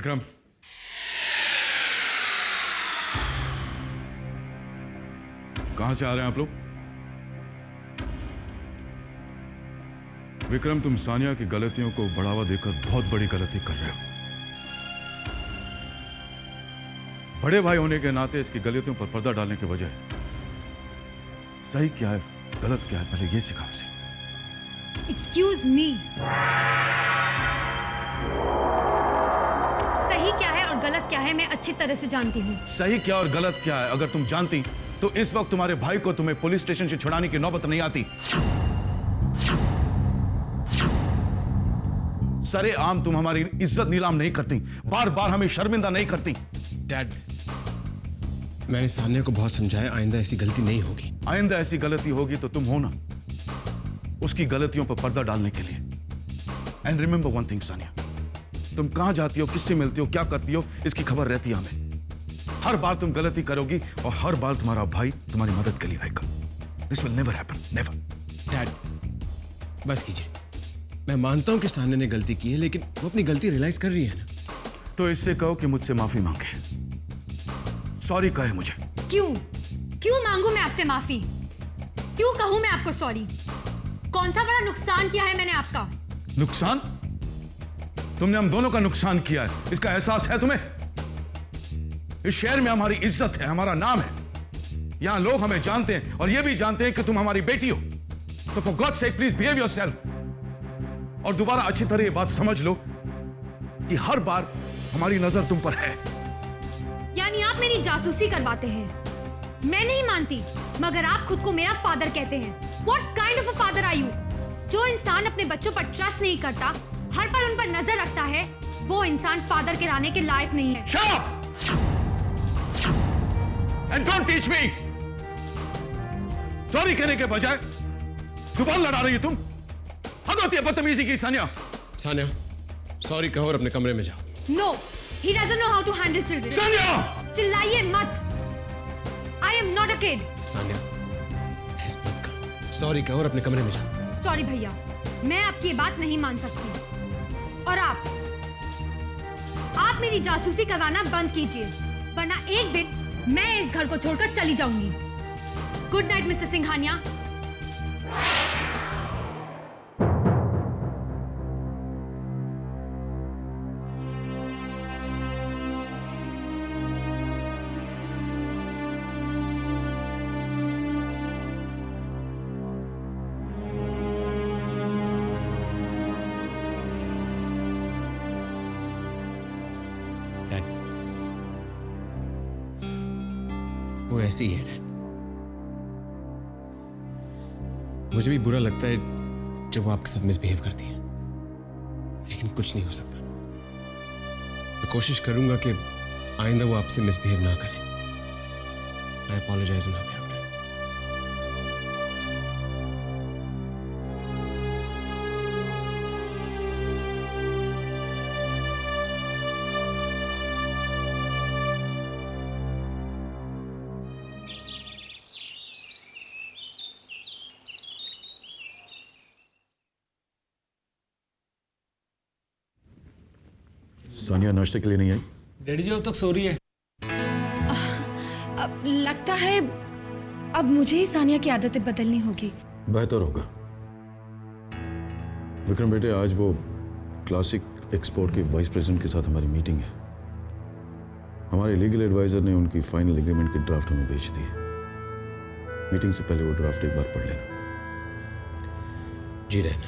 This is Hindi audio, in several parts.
विक्रम, कहां से आ रहे हैं आप लोग? विक्रम, तुम सानिया की गलतियों को बढ़ावा देकर बहुत बड़ी गलती कर रहे हो। बड़े भाई होने के नाते इसकी गलतियों पर पर्दा डालने के बजाय सही क्या है, गलत क्या है, पहले ये सिखा उसे। एक्सक्यूज मी, सही क्या है और गलत क्या है मैं अच्छी तरह से जानती हूँ। सही क्या और गलत क्या है अगर तुम जानती तो इस वक्त तुम्हारे भाई को तुम्हें पुलिस स्टेशन से छुड़ाने की नौबत नहीं आती। सरे आम तुम हमारी इज्जत नीलाम नहीं करती, बार बार हमें शर्मिंदा नहीं करती। डैड, मैंने सानिया को बहुत समझाया, आइंदा ऐसी गलती नहीं होगी। आइंदा ऐसी गलती होगी तो तुम हो ना उसकी गलतियों पर पर्दा डालने के लिए। And remember one thing Sania, तुम कहां जाती हो, किससे मिलती हो, क्या करती हो, इसकी खबर रहती है हमें। हर बार तुम गलती करोगी और हर बार तुम्हारा भाई तुम्हारी मदद के लिए आएगा। This will never happen, never. Dad, बस कीजिए। मैं मानता हूं कि सानिया ने गलती की है, लेकिन वो अपनी गलती रियलाइज कर रही है ना। तो इससे कहो कि मुझसे माफी मांगे, सॉरी कहे मुझे। क्यों मांगू मैं आपसे माफी? क्यों कहूं मैं आपको सॉरी? कौन सा बड़ा नुकसान किया है मैंने आपका? नुकसान? तुमने हम दोनों का नुकसान किया है, इसका एहसास है तुम्हें? इस शहर में हमारी इज्जत है, हमारा नाम है, यहां लोग हमें जानते हैं और ये भी जानते हैं कि तुम हमारी बेटी हो। So for God's sake, please behave yourself। और दोबारा अच्छी तरह ये बात समझ लो कि हर बार हमारी नजर तुम पर है। यानी आप मेरी जासूसी करवाते हैं? मैं नहीं मानती, मगर आप खुद को मेरा फादर कहते हैं। What kind of a father are you? जो इंसान अपने बच्चों पर ट्रस्ट नहीं करता, हर पल उन पर नजर रखता है, वो इंसान फादर कहलाने के लायक नहीं है। Shut up! And don't teach me! Sorry कहने के बजाय जुबान लड़ा रही हो तुम। हद होती है बदतमीजी की। सानिया, सॉरी कहो और अपने कमरे में जाओ। No, he doesn't know how to handle children. Sania! चिल्लाइए मत। I am not a kid. Sania, ऐसा मत करो। सॉरी कहो और अपने कमरे में जाओ। सॉरी भैया, मैं आपकी ये बात नहीं मान सकती। और आप मेरी जासूसी करवाना बंद कीजिए, वरना एक दिन मैं इस घर को छोड़कर चली जाऊंगी। Good night mister Singhania. वो ऐसी ही है डैड। मुझे भी बुरा लगता है जब वो आपके साथ मिसबिहेव करती है, लेकिन कुछ नहीं हो सकता। मैं कोशिश करूंगा कि आइंदा वो आपसे मिसबिहेव ना करे। I apologise on her behalf. Sania नाश्ते के लिए नहीं आई? डैडी जी अब तक सो रही है। अब लगता है अब मुझे ही सानिया की आदतें बदलनी होगी। बेहतर होगा। विक्रम बेटे, आज वो क्लासिक एक्सपोर्ट के वाइस प्रेसिडेंट के साथ हमारी मीटिंग है। हमारे लीगल एडवाइजर ने उनकी फाइनल एग्रीमेंट की ड्राफ्ट हमें भेज दी है। मीटिंग से पहले वो ड्राफ्ट एक बार पढ़ लेना। जी डैड।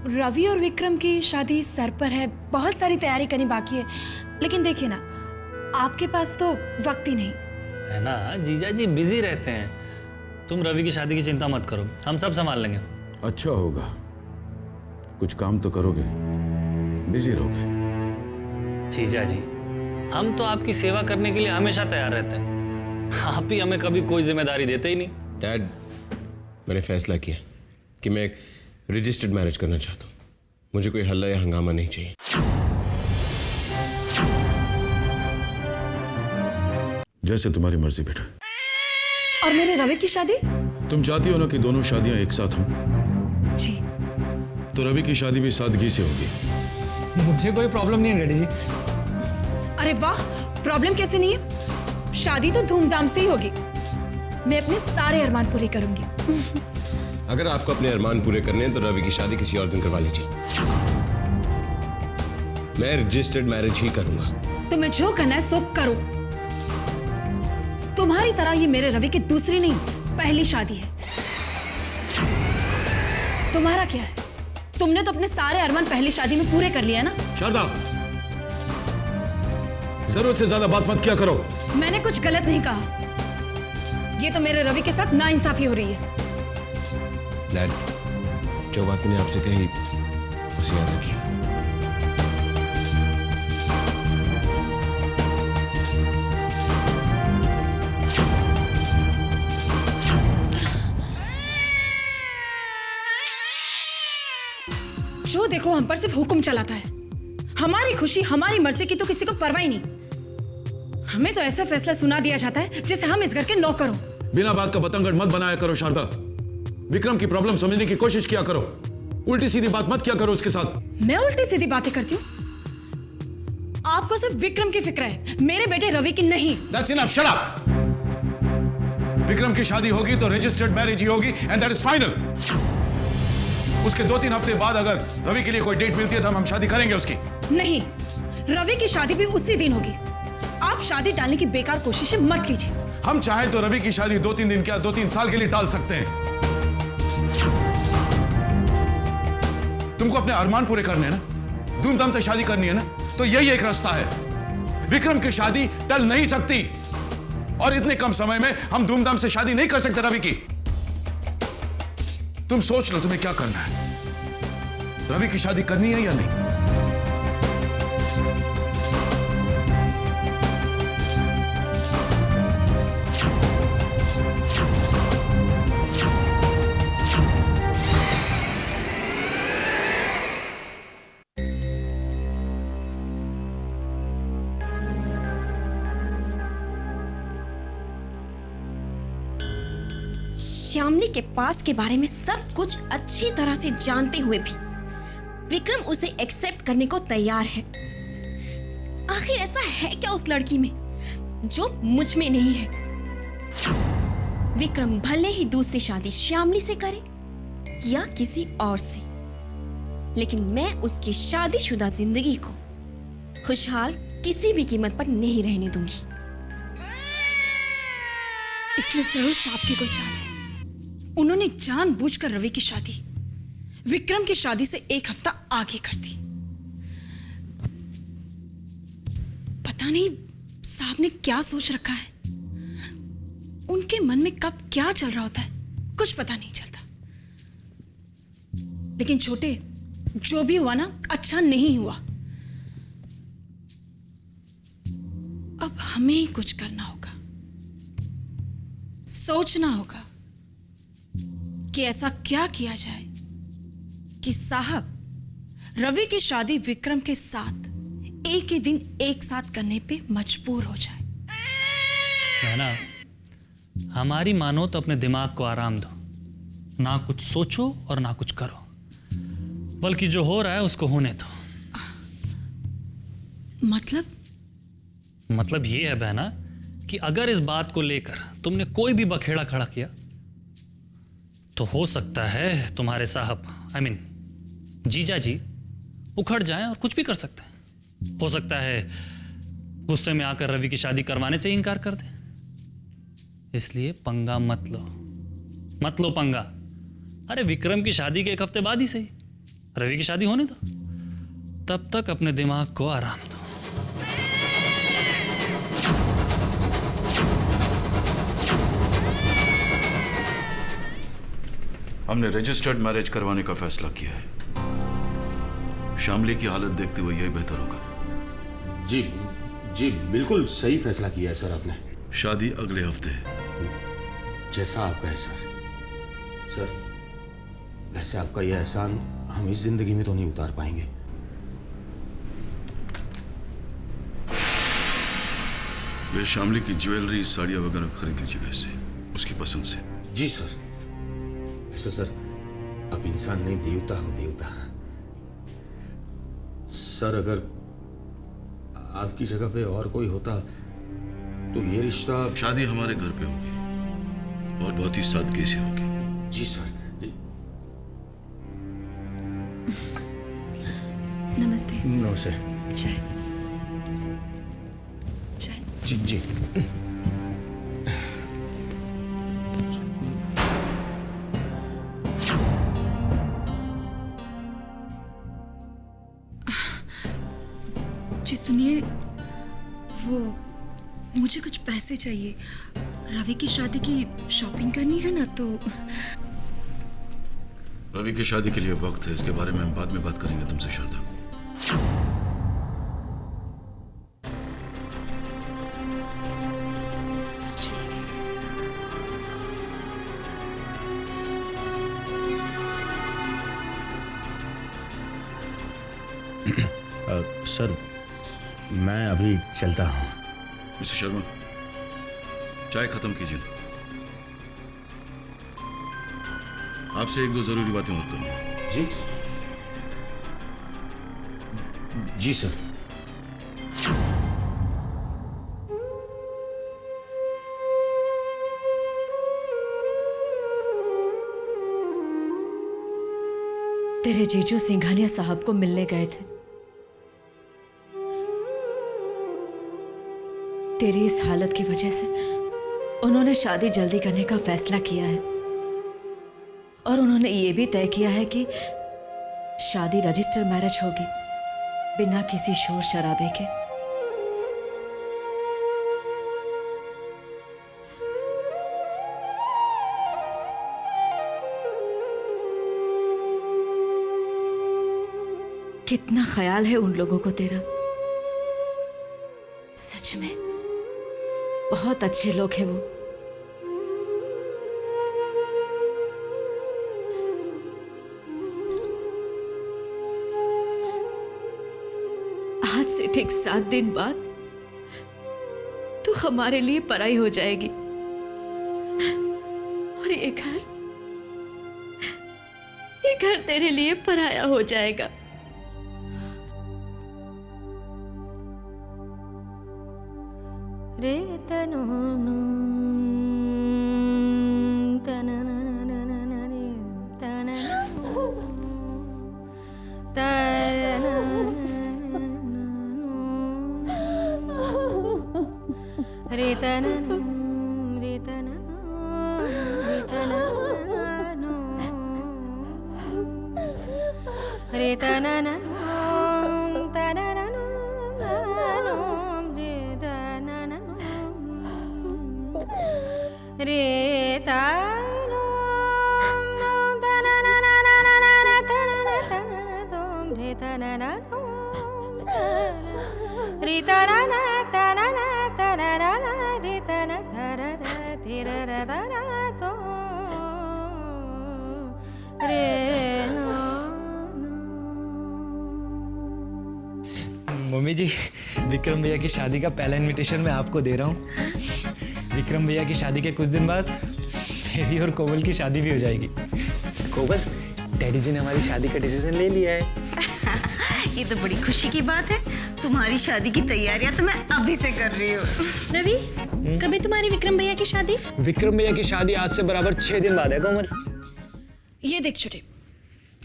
रवि और विक्रम की शादी सर पर है, बहुत सारी तैयारी करनी बाकी है, लेकिन देखिए ना, आपके पास तो वक्त ही नहीं है ना, जीजा जी बिजी रहते हैं। तुम रवि की शादी की चिंता मत करो, हम सब संभाल लेंगे। अच्छा होगा, कुछ काम तो करोगे, बिजी रहोगे। जीजा जी, हम तो आपकी सेवा करने के लिए हमेशा तैयार रहते हैं। आप ही हमें कभी कोई जिम्मेदारी देते ही नहीं। डैड, मैंने फैसला किया कि मैं एक रजिस्टर्ड मैरिज करना चाहता हूँ। मुझे कोई हल्ला या हंगामा नहीं चाहिए। जैसे तुम्हारी मर्जी बेटा। और मेरे रवि की शादी? तुम चाहती हो ना कि दोनों शादियां एक साथ हों? जी। तो रवि की शादी भी सादगी से होगी। मुझे कोई प्रॉब्लम नहीं है डैडी जी, अरे वाह, प्रॉब्लम कैसे नहीं है? शादी तो धूमधाम से ही होगी। मैं अपने सारे अरमान पूरे करूंगी। अगर आपको अपने अरमान पूरे करने हैं तो रवि की शादी किसी और दिन करवा लीजिए। मैं रजिस्टर्ड मैरिज ही करूंगा। तुम्हें जो करना है सो करो। तुम्हारी तरह ये मेरे रवि की दूसरी नहीं, पहली शादी है। तुम्हारा क्या है? तुमने तो अपने सारे अरमान पहली शादी में पूरे कर लिए ना। शारदा, जरूरत से ज्यादा बात मत किया करो। मैंने कुछ गलत नहीं कहा। ये तो मेरे रवि के साथ नाइंसाफी हो रही है। डैड, जो बात मैंने आपसे कही उसे याद रखिए। जो देखो हम पर सिर्फ हुक्म चलाता है। हमारी खुशी हमारी मर्जी की तो किसी को परवाह ही नहीं। हमें तो ऐसा फैसला सुना दिया जाता है जैसे हम इस घर के नौकर हो। बिना बात का बतंगड़ मत बनाया करो शारदा। विक्रम की प्रॉब्लम समझने की कोशिश किया करो। उल्टी सीधी बात मत किया करो उसके साथ। मैं उल्टी सीधी बातें करती हूँ? आपको सिर्फ विक्रम की फिक्र है, मेरे बेटे रवि की नहीं। That's enough, shut up! Vikram की शादी होगी तो रजिस्टर्ड मैरिज ही होगी एंड दैट इज फाइनल। उसके 2-3 हफ्ते बाद अगर रवि के लिए कोई डेट मिलती है तो हम शादी करेंगे उसकी। नहीं, रवि की शादी भी उसी दिन होगी। आप शादी टालने की बेकार कोशिशें मत कीजिए। हम चाहें तो रवि की शादी 2-3 दिन क्या 2-3 साल के लिए टाल सकते हैं। तुमको अपने अरमान पूरे करने हैं ना, धूमधाम से शादी करनी है ना, तो यही एक रास्ता है। विक्रम की शादी टल नहीं सकती और इतने कम समय में हम धूमधाम से शादी नहीं कर सकते रवि की। तुम सोच लो तुम्हें क्या करना है। रवि की शादी करनी है या नहीं? श्यामली के पास्ट के बारे में सब कुछ अच्छी तरह से जानते हुए भी विक्रम उसे एक्सेप्ट करने को तैयार है। आखिर ऐसा है क्या उस लड़की में जो मुझ में नहीं है? विक्रम भले ही दूसरी शादी श्यामली से करे या किसी और से, लेकिन मैं उसकी शादीशुदा जिंदगी को खुशहाल किसी भी कीमत पर नहीं रहने दूंगी। इसमें जरूर सांप की कोई चाल है। उन्होंने जानबूझकर रवि की शादी विक्रम की शादी से 1 हफ्ता आगे कर दी। पता नहीं साहब ने क्या सोच रखा है। उनके मन में कब क्या चल रहा होता है कुछ पता नहीं चलता। लेकिन छोटे, जो भी हुआ ना, अच्छा नहीं हुआ। अब हमें ही कुछ करना होगा, सोचना होगा कि ऐसा क्या किया जाए कि साहब रवि की शादी विक्रम के साथ एक ही दिन एक साथ करने पे मजबूर हो जाए। बहना, हमारी मानो तो अपने दिमाग को आराम दो। ना कुछ सोचो और ना कुछ करो, बल्कि जो हो रहा है उसको होने दो। मतलब ये है बहना कि अगर इस बात को लेकर तुमने कोई भी बखेड़ा खड़ा किया तो हो सकता है तुम्हारे साहब जीजा जी उखड़ जाएं और कुछ भी कर सकते हैं। हो सकता है गुस्से में आकर रवि की शादी करवाने से ही इनकार कर दें। इसलिए पंगा मत लो पंगा। अरे विक्रम की शादी के 1 हफ्ते बाद ही सही रवि की शादी होने दो, तब तक अपने दिमाग को आराम दो। हमने रजिस्टर्ड मैरिज करवाने का फैसला किया है। श्यामली की हालत देखते हुए यही बेहतर होगा। जी बिल्कुल सही फैसला किया है सर आपने। शादी अगले हफ्ते। जैसा आपका है सर। वैसे आपका यह एहसान हम इस जिंदगी में तो नहीं उतार पाएंगे। वे श्यामली की ज्वेलरी, साड़ियां वगैरह खरीद लीजिएगा इससे, उसकी पसंद से। जी सर। ऐसा सर, अब इंसान नहीं देवता हो देवता। सर आपकी जगह पे और कोई होता तो ये रिश्ता। शादी हमारे घर पे होगी और बहुत ही सादगी से होगी। जी सर। नमस्ते। नमस्ते। चाय। चाय। जी जी। जी सुनिए, वो मुझे कुछ पैसे चाहिए। रवि की शादी की शॉपिंग करनी है ना, तो रवि की शादी के लिए वक्त है, इसके बारे में हम बाद में बात करेंगे तुमसे शारदा। सर मैं अभी चलता हूँ। मिस्टर शर्मा, चाय खत्म कीजिए। आपसे एक दो जरूरी बातें और करनी है। जी जी सर। तेरे जीजू सिंघानिया साहब को मिलने गए थे। तेरी इस हालत की वजह से उन्होंने शादी जल्दी करने का फैसला किया है और उन्होंने ये भी तय किया है कि शादी रजिस्टर मैरिज होगी, बिना किसी शोर शराबे के। कितना ख्याल है उन लोगों को तेरा। सच में बहुत अच्छे लोग हैं वो। आज से ठीक 7 दिन बाद तू हमारे लिए पराई हो जाएगी और ये घर तेरे लिए पराया हो जाएगा। रे तनु मम्मी जी, विक्रम भैया की शादी का पहला इनविटेशन मैं आपको दे रहा हूँ। विक्रम भैया की शादी के कुछ दिन बाद मेरी और कोमल की शादी भी हो जाएगी। कोमल, डैडी जी ने हमारी शादी का डिसीजन ले लिया है। ये तो बड़ी खुशी की बात है। तुम्हारी शादी की तैयारियां तो मैं अभी से कर रही हूँ। रवि, कब है तुम्हारी विक्रम भैया की शादी? विक्रम भैया की शादी आज से बराबर 6 दिन बाद है कोमल। ये देख छोटे,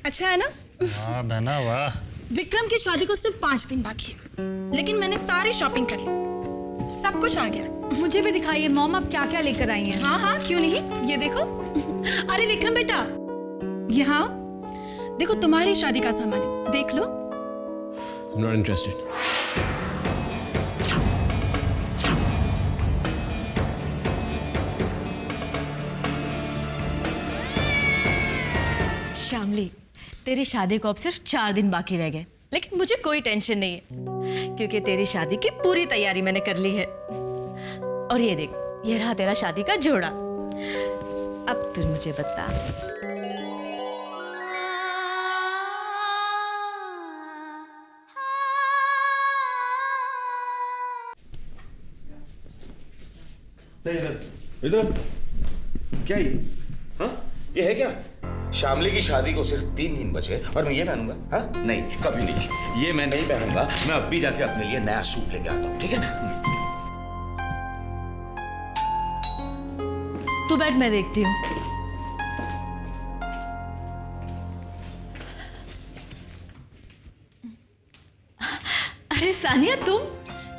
अच्छा है ना? वाह बहना वाह। विक्रम की शादी को सिर्फ 5 दिन बाकी है, लेकिन मैंने सारी शॉपिंग कर ली, सब कुछ आ गया। मुझे भी दिखाइए मॉम, आप क्या क्या लेकर आई हैं। हाँ हाँ, क्यों नहीं, ये देखो। अरे विक्रम बेटा, यहाँ देखो, तुम्हारी शादी का सामान है, देख लो। I'm not interested. श्यामली, तेरी शादी को अब सिर्फ 4 दिन बाकी रह गए, लेकिन मुझे कोई टेंशन नहीं है क्योंकि तेरी शादी की पूरी तैयारी मैंने कर ली है। और ये देख, ये रहा तेरा शादी का जोड़ा। अब तू मुझे बता, इधर क्या ये? हाँ, ये है क्या? शामली की शादी को सिर्फ 3 दिन बचे और मैं ये पहनूंगा? हाँ नहीं, कभी नहीं, ये मैं नहीं पहनूंगा। मैं अब भी जाके अपने लिए नया सूट लेके आता हूँ, ठीक है? तू बैठ, मैं देखती हूँ। अरे सानिया, तुम?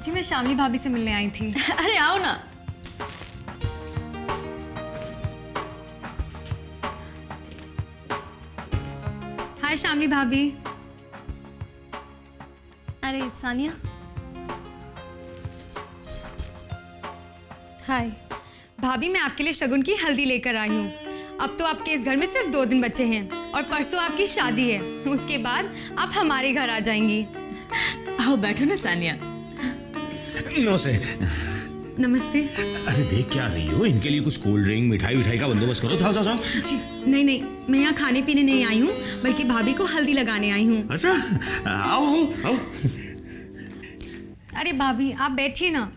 जी मैं शामली भाभी से मिलने आई थी। अरे आओ ना। हाय शामली भाभी। अरे सानिया। हाय भाभी मैं आपके लिए शगुन की हल्दी लेकर आई हूँ। अब तो आपके इस घर में सिर्फ 2 दिन बचे हैं और परसों आपकी शादी है। उसके बाद आप हमारे घर आ जाएंगी। आओ बैठो ना सानिया। नमस्ते। नमस्ते। अरे देख क्या रही हो? इनके लिए कुछ कोल्ड ड्रिंक मिठाई का बंदोबस्त करो। जाओ जाओ जाओ। जी नहीं, मैं यहाँ खाने पीने नहीं आई हूँ, बल्कि भाभी को हल्दी लगाने आई हूँ। अच्छा, आओ आओ। अरे भाभी आप बैठिए ना।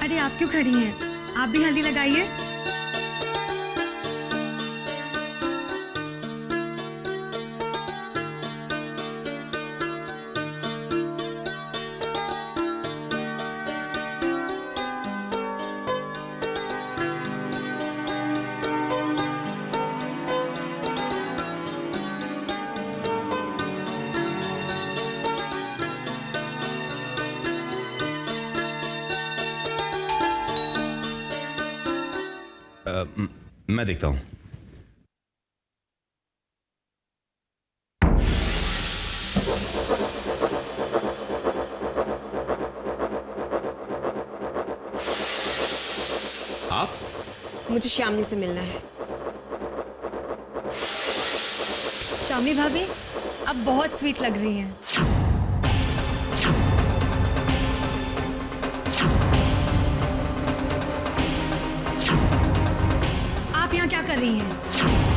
अरे आप क्यों खड़ी हैं? आप भी हल्दी लगाइए। मैं देखता हूँ। आप? मुझे शामली से मिलना है। शामली भाभी आप बहुत स्वीट लग रही हैं। आप यहाँ क्या कर रही हैं?